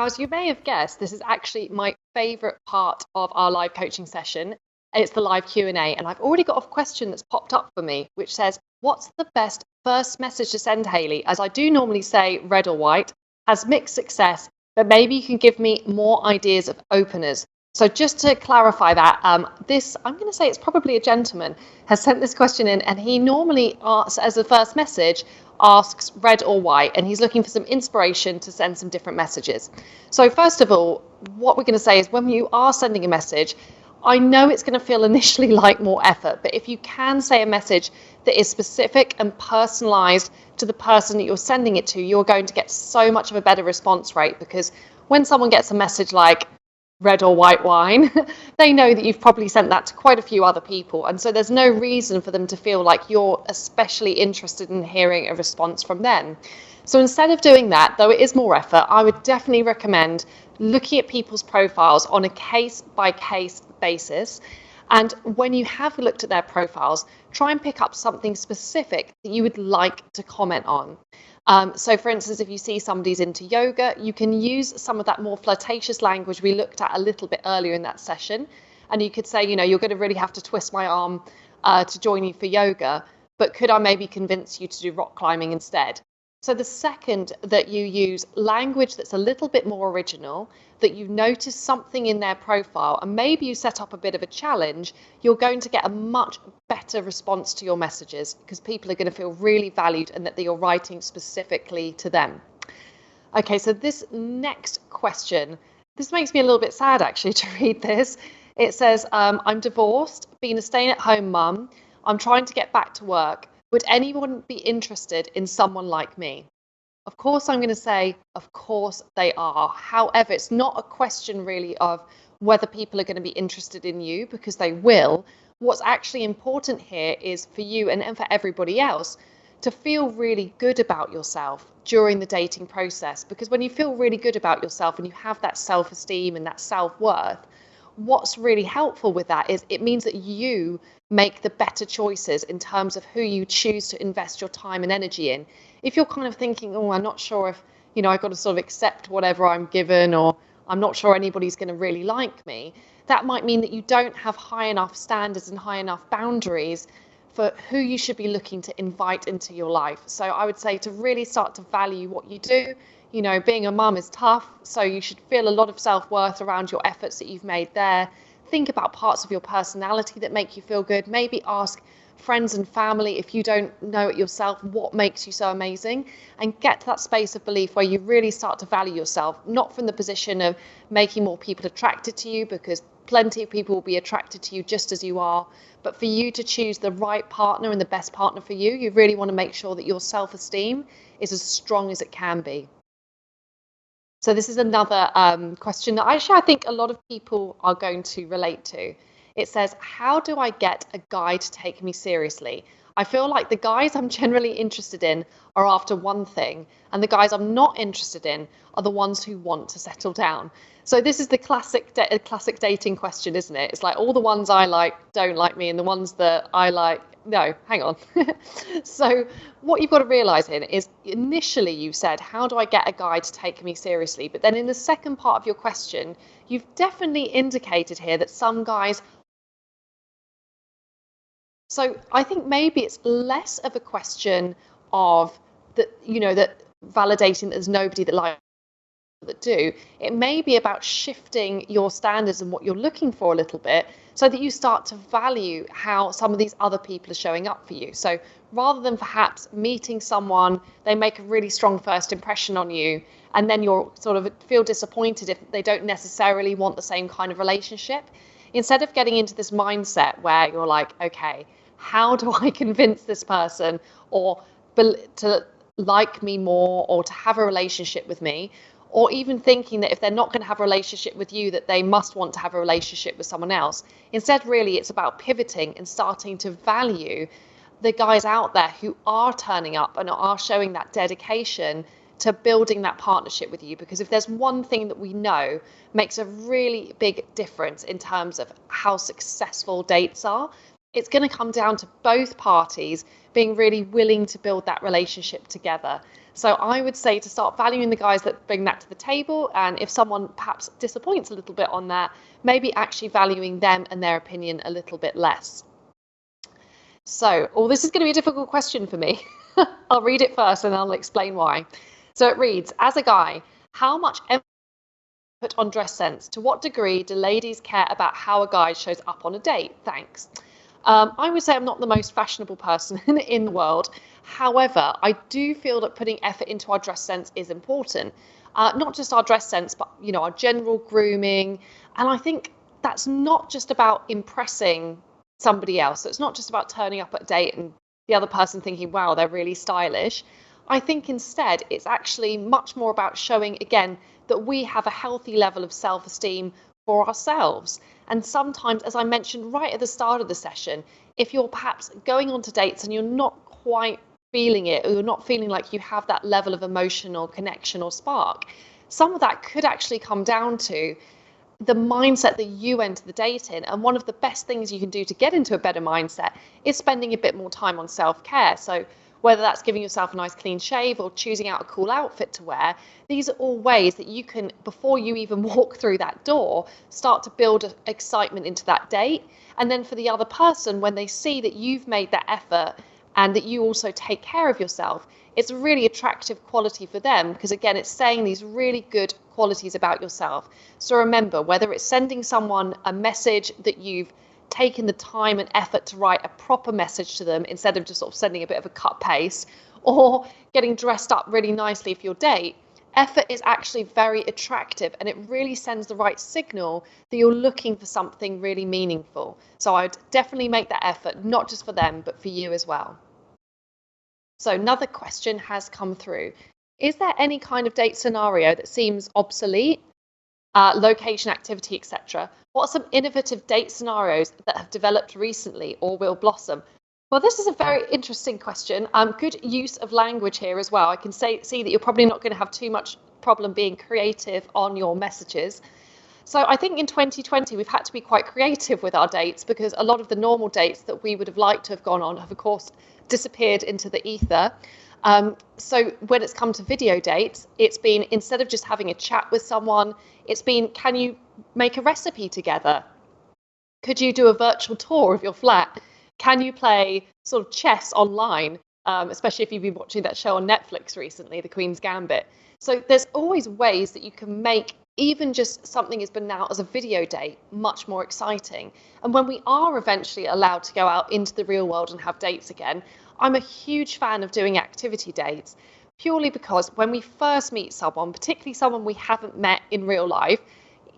Now, as you may have guessed, this is actually my favorite part of our live coaching session. It's the live Q&A, and I've already got a question that's popped up for me, which says, what's the best first message to send, Hayley? As I do normally say, red or white, has mixed success, but maybe you can give me more ideas of openers. So just to clarify that, I'm going to say it's probably a gentleman, has sent this question in, and he normally asks, as a first message, asks red or white, and he's looking for some inspiration to send some different messages. So first of all, what we're going to say is when you are sending a message, I know it's going to feel initially like more effort, but if you can say a message that is specific and personalized to the person that you're sending it to, you're going to get so much of a better response rate, because when someone gets a message like red or white wine, they know that you've probably sent that to quite a few other people. And so there's no reason for them to feel like you're especially interested in hearing a response from them. So instead of doing that, though it is more effort, I would definitely recommend looking at people's profiles on a case-by-case basis. And when you have looked at their profiles, try and pick up something specific that you would like to comment on. So for instance, if you see somebody's into yoga, you can use some of that more flirtatious language we looked at a little bit earlier in that session. And you could say, you're going to really have to twist my arm to join you for yoga, but could I maybe convince you to do rock climbing instead? So the second that you use language that's a little bit more original, that you notice something in their profile, and maybe you set up a bit of a challenge, you're going to get a much better response to your messages, because people are going to feel really valued and that you're writing specifically to them. Okay, so this next question, this makes me a little bit sad actually to read this. It says, I'm divorced, being a stay-at-home mum, I'm trying to get back to work. Would anyone be interested in someone like me? Of course, I'm going to say, of course they are. However, it's not a question really of whether people are going to be interested in you, because they will. What's actually important here is for you and for everybody else to feel really good about yourself during the dating process. Because when you feel really good about yourself and you have that self-esteem and that self-worth, what's really helpful with that is it means that you make the better choices in terms of who you choose to invest your time and energy in. If you're kind of thinking, I'm not sure if, I've got to sort of accept whatever I'm given, or I'm not sure anybody's going to really like me, that might mean that you don't have high enough standards and high enough boundaries for who you should be looking to invite into your life. So I would say to really start to value what you do. Being a mum is tough, so you should feel a lot of self-worth around your efforts that you've made there. Think about parts of your personality that make you feel good. Maybe ask friends and family, if you don't know it yourself, what makes you so amazing, and get to that space of belief where you really start to value yourself, not from the position of making more people attracted to you, because plenty of people will be attracted to you just as you are, but for you to choose the right partner and the best partner for you, you really want to make sure that your self-esteem is as strong as it can be. So this is another question that I think a lot of people are going to relate to. It says, how do I get a guy to take me seriously? I feel like the guys I'm generally interested in are after one thing, and the guys I'm not interested in are the ones who want to settle down. So this is the classic dating question, isn't it? It's like all the ones I like don't like me, and the ones that I like, no, hang on. So what you've got to realize here is initially you said, how do I get a guy to take me seriously? But then in the second part of your question, you've definitely indicated here that some guys. So I think maybe it's less of a question of that, that validating that there's nobody that likes that do. It may be about shifting your standards and what you're looking for a little bit, so that you start to value how some of these other people are showing up for you. So rather than perhaps meeting someone, they make a really strong first impression on you, and then you're sort of feel disappointed if they don't necessarily want the same kind of relationship. Instead of getting into this mindset where you're like, okay, how do I convince this person or to like me more, or to have a relationship with me, or even thinking that if they're not going to have a relationship with you, that they must want to have a relationship with someone else. Instead, really, it's about pivoting and starting to value the guys out there who are turning up and are showing that dedication to building that partnership with you. Because if there's one thing that we know makes a really big difference in terms of how successful dates are, it's going to come down to both parties being really willing to build that relationship together. So I would say to start valuing the guys that bring that to the table, and if someone perhaps disappoints a little bit on that, maybe actually valuing them and their opinion a little bit less. So, this is going to be a difficult question for me. I'll read it first and I'll explain why. So it reads, as a guy, how much emphasis put on dress sense? To what degree do ladies care about how a guy shows up on a date? Thanks. I would say I'm not the most fashionable person in the world. However, I do feel that putting effort into our dress sense is important. Not just our dress sense, but our general grooming. And I think that's not just about impressing somebody else. So it's not just about turning up at a date and the other person thinking, wow, they're really stylish. I think instead it's actually much more about showing, again, that we have a healthy level of self-esteem for ourselves. And sometimes, as I mentioned right at the start of the session, if you're perhaps going on to dates and you're not quite feeling it, or you're not feeling like you have that level of emotional connection or spark, some of that could actually come down to the mindset that you enter the date in. And one of the best things you can do to get into a better mindset is spending a bit more time on self-care. So whether that's giving yourself a nice clean shave or choosing out a cool outfit to wear, these are all ways that you can, before you even walk through that door, start to build excitement into that date. And then for the other person, when they see that you've made that effort and that you also take care of yourself, it's a really attractive quality for them, because again, it's saying these really good qualities about yourself. So remember, whether it's sending someone a message that you've taken the time and effort to write a proper message to them instead of just sort of sending a bit of a cut paste, or getting dressed up really nicely for your date, effort is actually very attractive, and it really sends the right signal that you're looking for something really meaningful. So I'd definitely make that effort, not just for them, but for you as well. So another question has come through. Is there any kind of date scenario that seems obsolete? Location, activity, etc. What are some innovative date scenarios that have developed recently or will blossom? Well, this is a very interesting question. Good use of language here as well. I can see that you're probably not going to have too much problem being creative on your messages. So I think in 2020, we've had to be quite creative with our dates, because a lot of the normal dates that we would have liked to have gone on have, of course, disappeared into the ether. So when it's come to video dates, it's been, instead of just having a chat with someone, it's been, can you make a recipe together? Could you do a virtual tour of your flat? Can you play sort of chess online? Especially if you've been watching that show on Netflix recently, The Queen's Gambit. So there's always ways that you can make even just something as banal as a video date much more exciting. And when we are eventually allowed to go out into the real world and have dates again, I'm a huge fan of doing activity dates, purely because when we first meet someone, particularly someone we haven't met in real life,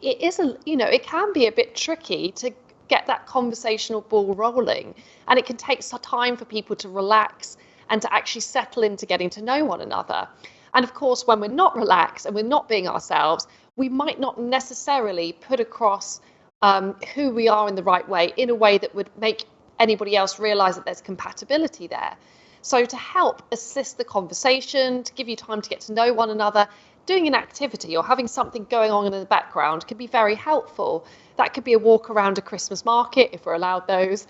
it is it can be a bit tricky to get that conversational ball rolling, and it can take some time for people to relax and to actually settle into getting to know one another. And of course, when we're not relaxed and we're not being ourselves, we might not necessarily put across who we are in the right way, in a way that would make anybody else realize that there's compatibility there. So to help assist the conversation, to give you time to get to know one another, doing an activity or having something going on in the background can be very helpful. That could be a walk around a Christmas market, if we're allowed those.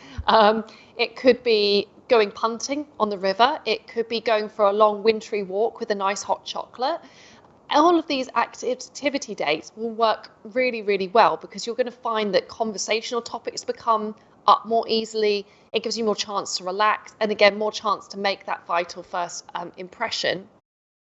It could be going punting on the river. It could be going for a long wintry walk with a nice hot chocolate. All of these activity dates will work really, really well, because you're going to find that conversational topics become up more easily. It gives you more chance to relax, and again, more chance to make that vital first impression.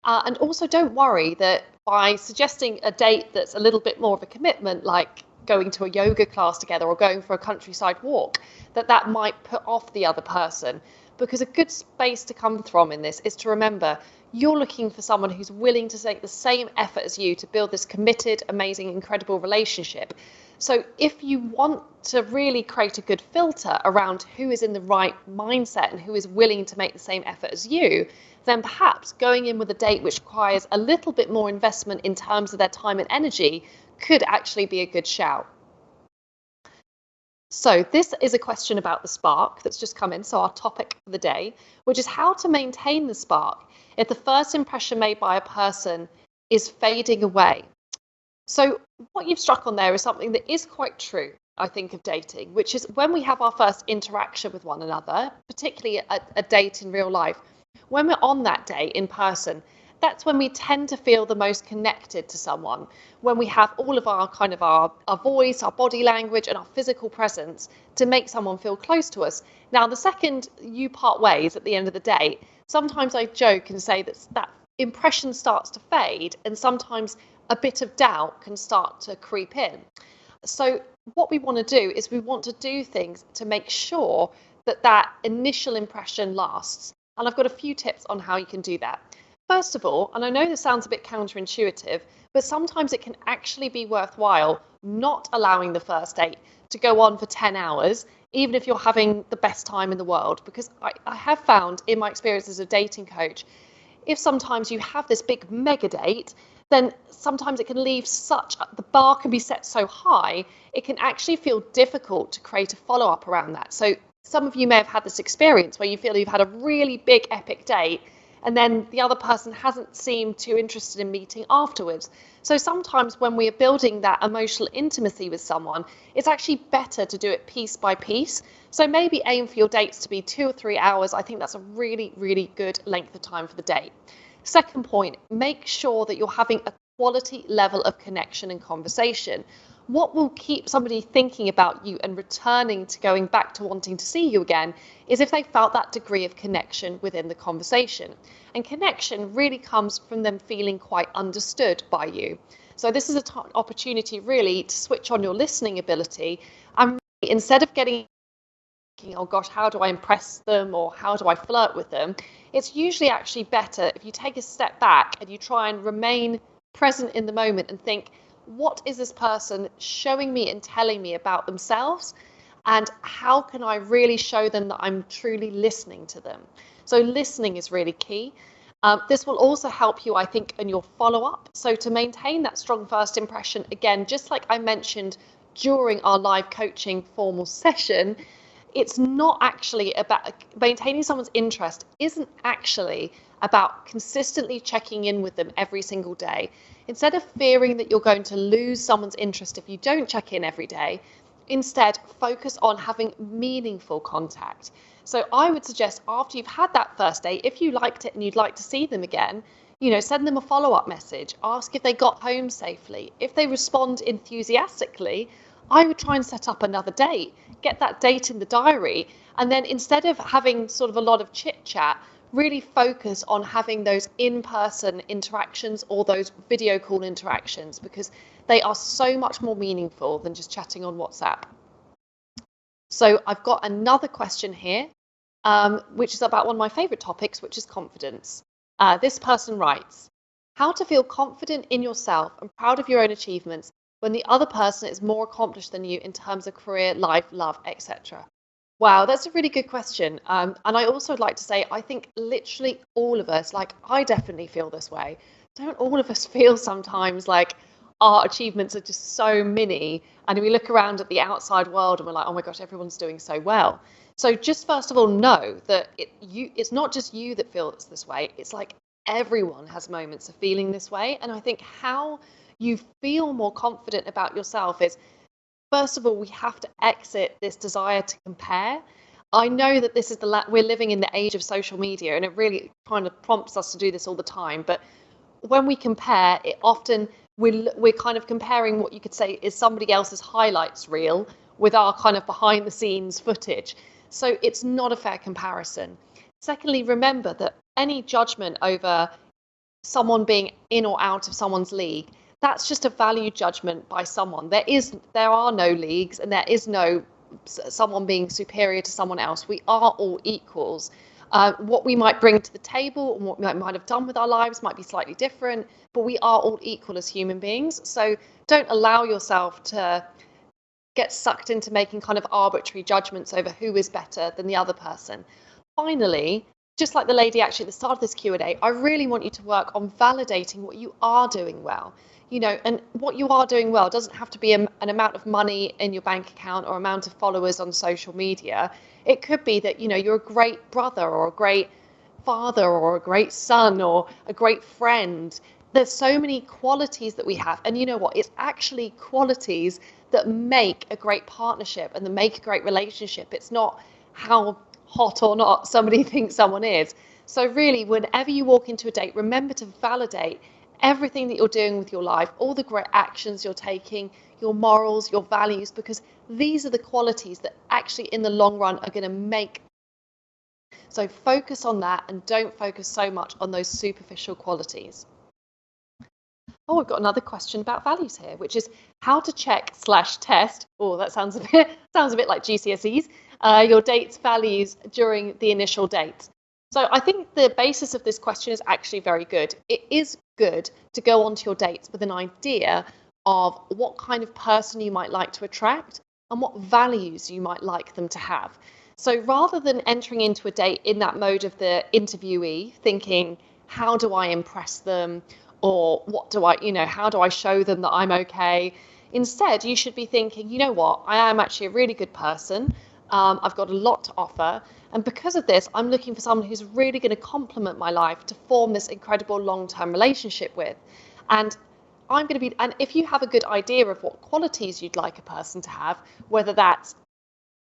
And also, don't worry that by suggesting a date that's a little bit more of a commitment, like going to a yoga class together or going for a countryside walk, that might put off the other person. Because a good space to come from in this is to remember you're looking for someone who's willing to take the same effort as you to build this committed, amazing, incredible relationship. So if you want to really create a good filter around who is in the right mindset and who is willing to make the same effort as you, then perhaps going in with a date which requires a little bit more investment in terms of their time and energy could actually be a good shout. So this is a question about the spark that's just come in, so our topic for the day, which is how to maintain the spark if the first impression made by a person is fading away. So what you've struck on there is something that is quite true, I think, of dating, which is when we have our first interaction with one another, particularly a date in real life, when we're on that date in person that's when we tend to feel the most connected to someone, when we have all of our kind of our voice, our body language, and our physical presence to make someone feel close to us. Now, the second you part ways at the end of the day, sometimes I joke and say that impression starts to fade, and sometimes a bit of doubt can start to creep in. So what we want to do is we want to do things to make sure that initial impression lasts. And I've got a few tips on how you can do that. First of all, and I know this sounds a bit counterintuitive, but sometimes it can actually be worthwhile not allowing the first date to go on for 10 hours, even if you're having the best time in the world. Because I have found in my experience as a dating coach, if sometimes you have this big mega date, then sometimes it can leave the bar can be set so high, it can actually feel difficult to create a follow-up around that. So some of you may have had this experience where you feel you've had a really big epic date, and then the other person hasn't seemed too interested in meeting afterwards. So sometimes when we are building that emotional intimacy with someone, it's actually better to do it piece by piece. So maybe aim for your dates to be 2 or 3 hours. I think that's a really, really good length of time for the date. Second point, make sure that you're having a quality level of connection and conversation. What will keep somebody thinking about you and returning to going back to wanting to see you again is if they felt that degree of connection within the conversation. And connection really comes from them feeling quite understood by you. So this is an opportunity really to switch on your listening ability, and really, instead of getting, oh gosh, how do I impress them or how do I flirt with them? It's usually actually better if you take a step back and you try and remain present in the moment and think, what is this person showing me and telling me about themselves? And how can I really show them that I'm truly listening to them? So listening is really key. This will also help you, I think, in your follow-up. So to maintain that strong first impression, again, just like I mentioned during our live coaching formal session, it's not actually about maintaining someone's interest, isn't actually about consistently checking in with them every single day. Instead of fearing that you're going to lose someone's interest if you don't check in every day, instead focus on having meaningful contact. So I would suggest after you've had that first date, if you liked it and you'd like to see them again, send them a follow-up message, ask if they got home safely. If they respond enthusiastically, I would try and set up another date, get that date in the diary, and then instead of having sort of a lot of chit chat, really focus on having those in-person interactions or those video call interactions, because they are so much more meaningful than just chatting on WhatsApp. So I've got another question here, which is about one of my favorite topics, which is confidence. This person writes, how to feel confident in yourself and proud of your own achievements when the other person is more accomplished than you in terms of career, life, love, etc. Wow, that's a really good question. And I also would like to say, I think literally all of us, like I definitely feel this way. Don't all of us feel sometimes like our achievements are just so mini, and we look around at the outside world and we're like, oh my gosh, everyone's doing so well. So just first of all, know that it's not just you that feels this way. It's like everyone has moments of feeling this way. And I think how you feel more confident about yourself is, first of all, we have to exit this desire to compare. I know that this is we're living in the age of social media, and it really kind of prompts us to do this all the time. But when we compare, it often we're kind of comparing what you could say is somebody else's highlights reel with our kind of behind the scenes footage. So it's not a fair comparison. Secondly, remember that any judgment over someone being in or out of someone's league, that's just a value judgment by someone. There are no leagues, and there is no someone being superior to someone else. We are all equals. What we might bring to the table and what we might have done with our lives might be slightly different, but we are all equal as human beings. So don't allow yourself to get sucked into making kind of arbitrary judgments over who is better than the other person. Finally, just like the lady actually at the start of this Q&A, I really want you to work on validating what you are doing well. And what you are doing well doesn't have to be an amount of money in your bank account or amount of followers on social media. It could be that, you're a great brother or a great father or a great son or a great friend. There's so many qualities that we have. And you know what? It's actually qualities that make a great partnership and that make a great relationship. It's not how hot or not somebody thinks someone is. So really, whenever you walk into a date, remember to validate everything that you're doing with your life, all the great actions you're taking, your morals, your values, because these are the qualities that actually in the long run are going to make. So focus on that and don't focus so much on those superficial qualities. Oh, we've got another question about values here, which is how to check/test. Oh, that sounds a bit like GCSEs. Your date's values during the initial date. So I think the basis of this question is actually very good. It is good to go onto your dates with an idea of what kind of person you might like to attract and what values you might like them to have. So rather than entering into a date in that mode of the interviewee, thinking, how do I impress them? Or what do how do I show them that I'm okay? Instead, you should be thinking, you know what, I am actually a really good person. I've got a lot to offer. And because of this, I'm looking for someone who's really going to complement my life to form this incredible long-term relationship with. And and if you have a good idea of what qualities you'd like a person to have, whether that's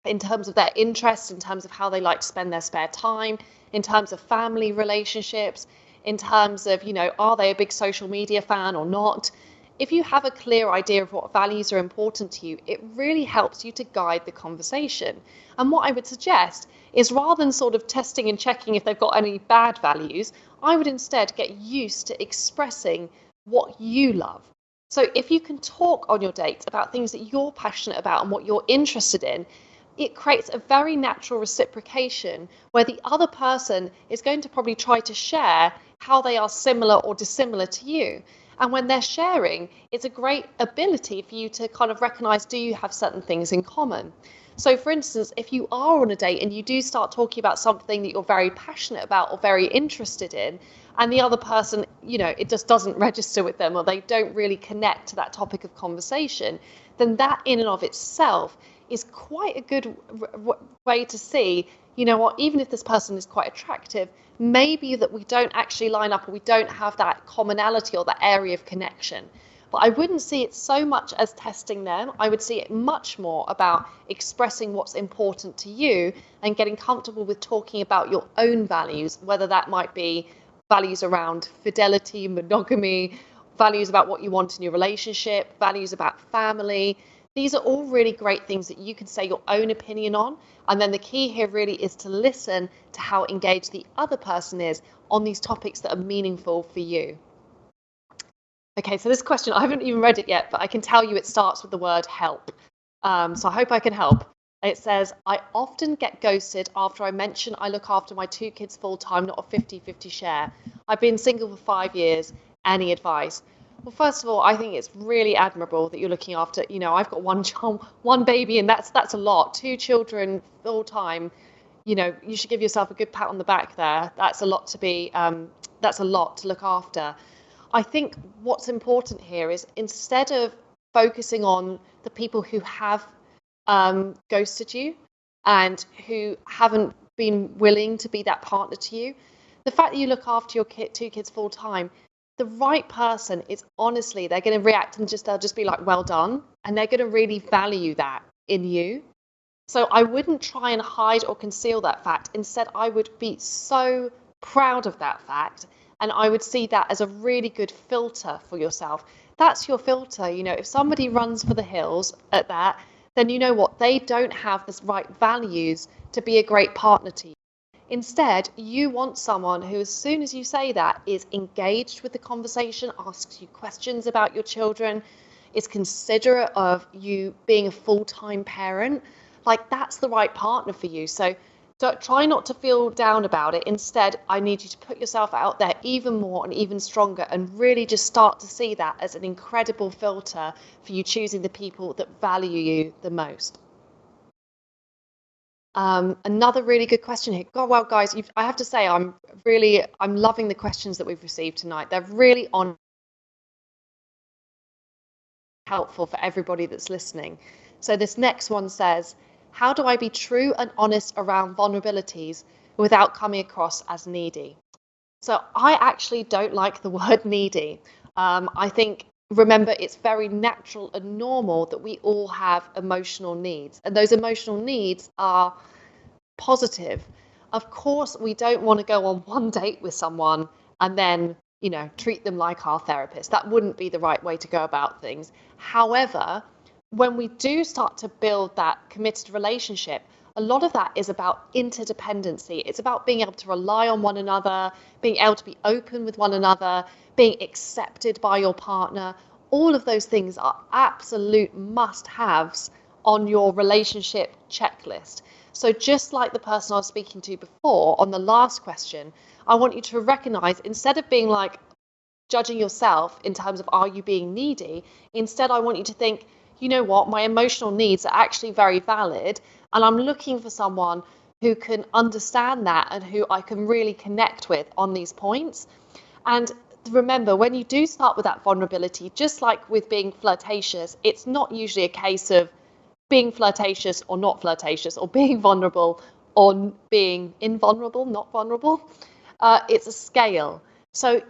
in terms of their interests, in terms of how they like to spend their spare time, in terms of family relationships, in terms of, are they a big social media fan or not? If you have a clear idea of what values are important to you, it really helps you to guide the conversation. And what I would suggest is rather than sort of testing and checking if they've got any bad values, I would instead get used to expressing what you love. So if you can talk on your dates about things that you're passionate about and what you're interested in, it creates a very natural reciprocation where the other person is going to probably try to share how they are similar or dissimilar to you. And when they're sharing, it's a great ability for you to kind of recognize, do you have certain things in common? So for instance, if you are on a date and you do start talking about something that you're very passionate about or very interested in, and the other person, it just doesn't register with them or they don't really connect to that topic of conversation, then that in and of itself is quite a good way to see, even if this person is quite attractive, maybe that we don't actually line up or we don't have that commonality or that area of connection. But I wouldn't see it so much as testing them. I would see it much more about expressing what's important to you and getting comfortable with talking about your own values, whether that might be values around fidelity, monogamy, values about what you want in your relationship, values about family. These are all really great things that you can say your own opinion on. And then the key here really is to listen to how engaged the other person is on these topics that are meaningful for you. Okay, so this question, I haven't even read it yet, but I can tell you it starts with the word help. So I hope I can help. It says, I often get ghosted after I mention I look after my 2 kids full time, not a 50-50 share. I've been single for 5 years. Any advice? Well, first of all, I think it's really admirable that you're looking after, I've got one child, one baby, and that's a lot. 2 children full time, you should give yourself a good pat on the back there. That's a lot to look after. I think what's important here is instead of focusing on the people who have ghosted you and who haven't been willing to be that partner to you, the fact that you look after your 2 kids full time, the right person is honestly, they're going to react and they'll just be like, well done. And they're going to really value that in you. So I wouldn't try and hide or conceal that fact. Instead, I would be so proud of that fact. And I would see that as a really good filter for yourself. That's your filter. If somebody runs for the hills at that, then you know what? They don't have the right values to be a great partner to you. Instead, you want someone who, as soon as you say that, is engaged with the conversation, asks you questions about your children, is considerate of you being a full-time parent. Like, that's the right partner for you. So try not to feel down about it. Instead, I need you to put yourself out there even more and even stronger and really just start to see that as an incredible filter for you choosing the people that value you the most. Another really good question here. God, well, guys, I have to say, I'm loving the questions that we've received tonight. They're really helpful for everybody that's listening. So this next one says, how do I be true and honest around vulnerabilities without coming across as needy? So I actually don't like the word needy. I think, remember, it's very natural and normal that we all have emotional needs. And those emotional needs are positive. Of course, we don't want to go on one date with someone and then, treat them like our therapist. That wouldn't be the right way to go about things. However, when we do start to build that committed relationship, a lot of that is about interdependency. It's about being able to rely on one another, being able to be open with one another, being accepted by your partner. All of those things are absolute must-haves on your relationship checklist. So just like the person I was speaking to before on the last question, I want you to recognize, instead of being like judging yourself in terms of are you being needy, instead I want you to think, you know what, my emotional needs are actually very valid, and I'm looking for someone who can understand that and who I can really connect with on these points. And remember, when you do start with that vulnerability, just like with being flirtatious, it's not usually a case of being flirtatious or not flirtatious, or being vulnerable or being invulnerable, not vulnerable. It's a scale. So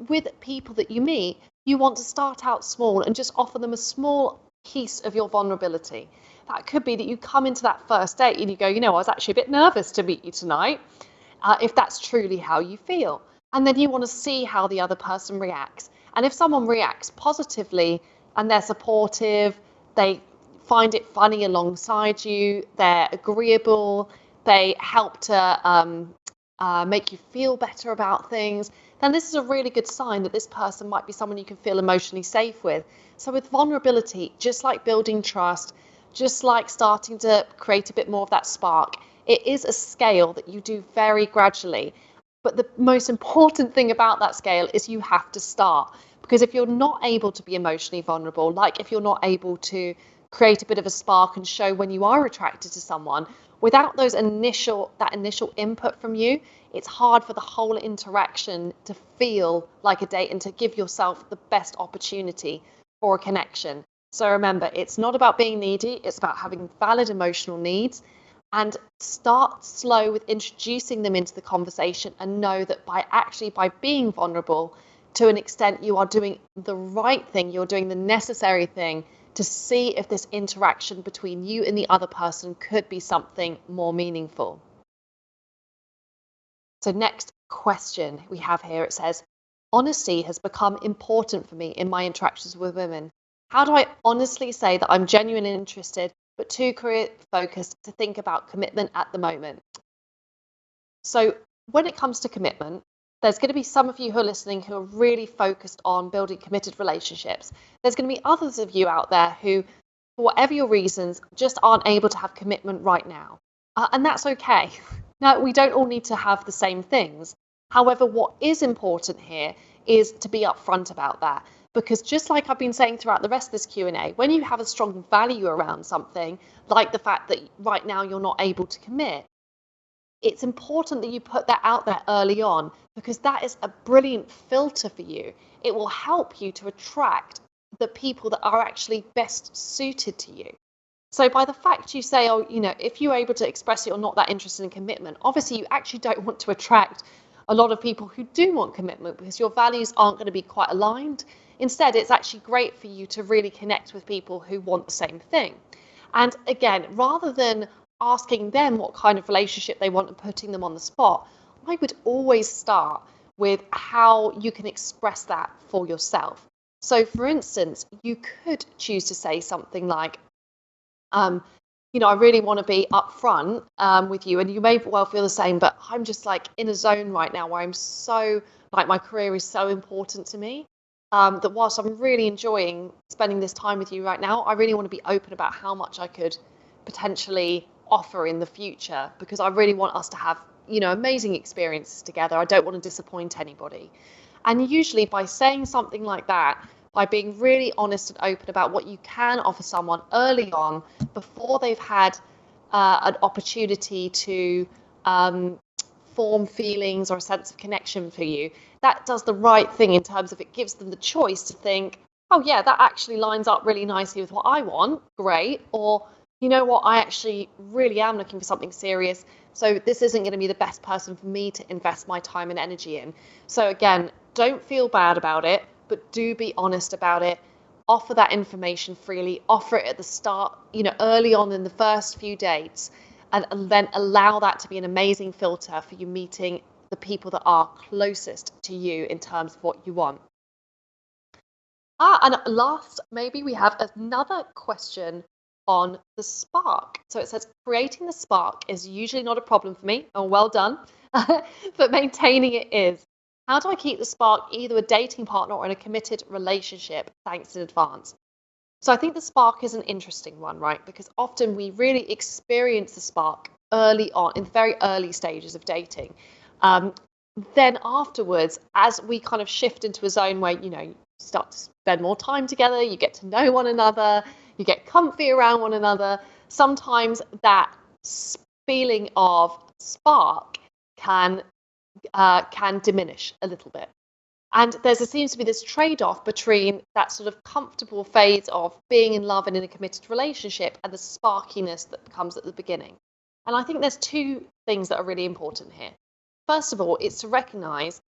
with people that you meet, you want to start out small and just offer them a small piece of your vulnerability. That could be that you come into that first date and you go, I was actually a bit nervous to meet you tonight, if that's truly how you feel. And then you want to see how the other person reacts. And if someone reacts positively and they're supportive, they find it funny alongside you, they're agreeable, they help to make you feel better about things, then this is a really good sign that this person might be someone you can feel emotionally safe with. So with vulnerability, just like building trust, just like starting to create a bit more of that spark, it is a scale that you do very gradually. But the most important thing about that scale is you have to start. Because if you're not able to be emotionally vulnerable, like if you're not able to create a bit of a spark and show when you are attracted to someone, without that initial input from you, it's hard for the whole interaction to feel like a date and to give yourself the best opportunity for a connection. So remember, it's not about being needy, it's about having valid emotional needs. And start slow with introducing them into the conversation, and know that by being vulnerable, to an extent, you are doing the right thing, you're doing the necessary thing to see if this interaction between you and the other person could be something more meaningful. So next question we have here, it says, honesty has become important for me in my interactions with women. How do I honestly say that I'm genuinely interested but too career focused to think about commitment at the moment? So when it comes to commitment, there's going to be some of you who are listening who are really focused on building committed relationships. There's going to be others of you out there who, for whatever your reasons, just aren't able to have commitment right now. And that's okay. Now, we don't all need to have the same things. However, what is important here is to be upfront about that. Because just like I've been saying throughout the rest of this Q&A, when you have a strong value around something, like the fact that right now you're not able to commit, it's important that you put that out there early on, because that is a brilliant filter for you. It will help you to attract the people that are actually best suited to you. So by the fact you say, if you're able to express you're not that interested in commitment, obviously you actually don't want to attract a lot of people who do want commitment, because your values aren't going to be quite aligned. Instead, it's actually great for you to really connect with people who want the same thing. And again, rather than asking them what kind of relationship they want and putting them on the spot, I would always start with how you can express that for yourself. So for instance, you could choose to say something like, I really want to be upfront with you, and you may well feel the same, but I'm just like in a zone right now where I'm so, like, my career is so important to me, that whilst I'm really enjoying spending this time with you right now, I really want to be open about how much I could potentially offer in the future, because I really want us to have, amazing experiences together. I don't want to disappoint anybody. And usually by saying something like that, by being really honest and open about what you can offer someone early on, before they've had an opportunity to form feelings or a sense of connection for you, that does the right thing in terms of it gives them the choice to think, oh yeah, that actually lines up really nicely with what I want, great, or you know what, I actually really am looking for something serious, so this isn't going to be the best person for me to invest my time and energy in. So again, don't feel bad about it, but do be honest about it. Offer that information freely, offer it at the start, early on in the first few dates. and then allow that to be an amazing filter for you meeting the people that are closest to you in terms of what you want. And last, maybe we have another question on the spark. So it says, creating the spark is usually not a problem for me. Oh, well done. But maintaining it is. How do I keep the spark either a dating partner or in a committed relationship? Thanks in advance. So I think the spark is an interesting one, right? Because often we really experience the spark early on, in the very early stages of dating. Then afterwards, as we kind of shift into a zone where, you start to spend more time together, you get to know one another, you get comfy around one another, sometimes that feeling of spark can diminish a little bit. And there seems to be this trade-off between that sort of comfortable phase of being in love and in a committed relationship and the sparkiness that comes at the beginning. And I think there's two things that are really important here. First of all, it's to recognize,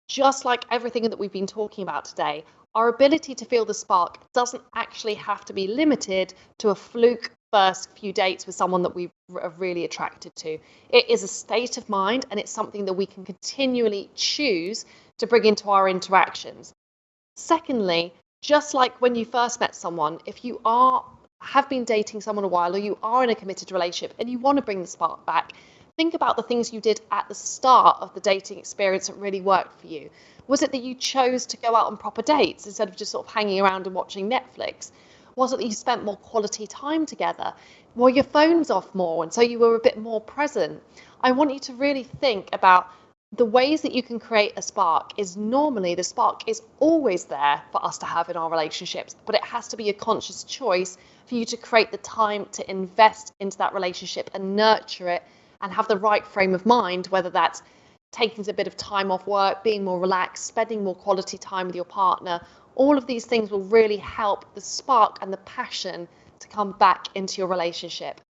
just like everything that we've been talking about today, our ability to feel the spark doesn't actually have to be limited to a fluke first few dates with someone that we are really attracted to. It is a state of mind, and it's something that we can continually choose to bring into our interactions. Secondly, just like when you first met someone, if you have been dating someone a while, or you are in a committed relationship and you want to bring the spark back, think about the things you did at the start of the dating experience that really worked for you. Was it that you chose to go out on proper dates instead of just sort of hanging around and watching Netflix? Was it that you spent more quality time together? Were your phones off more and so you were a bit more present? I want you to really think about the ways that you can create a spark. The spark is always there for us to have in our relationships, but it has to be a conscious choice for you to create the time to invest into that relationship and nurture it and have the right frame of mind, whether that's taking a bit of time off work, being more relaxed, spending more quality time with your partner. All of these things will really help the spark and the passion to come back into your relationship.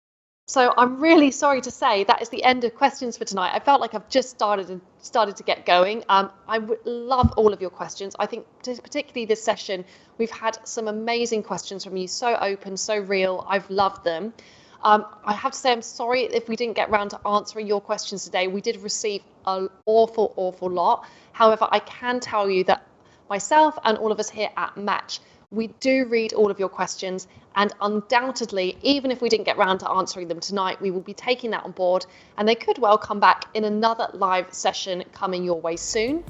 So I'm really sorry to say that is the end of questions for tonight. I felt like I've just started to get going. I would love all of your questions. I think particularly this session, we've had some amazing questions from you, so open, so real. I've loved them. I have to say I'm sorry if we didn't get around to answering your questions today. We did receive an awful lot. However, I can tell you that myself and all of us here at Match, we do read all of your questions, and undoubtedly, even if we didn't get around to answering them tonight, we will be taking that on board, and they could well come back in another live session coming your way soon.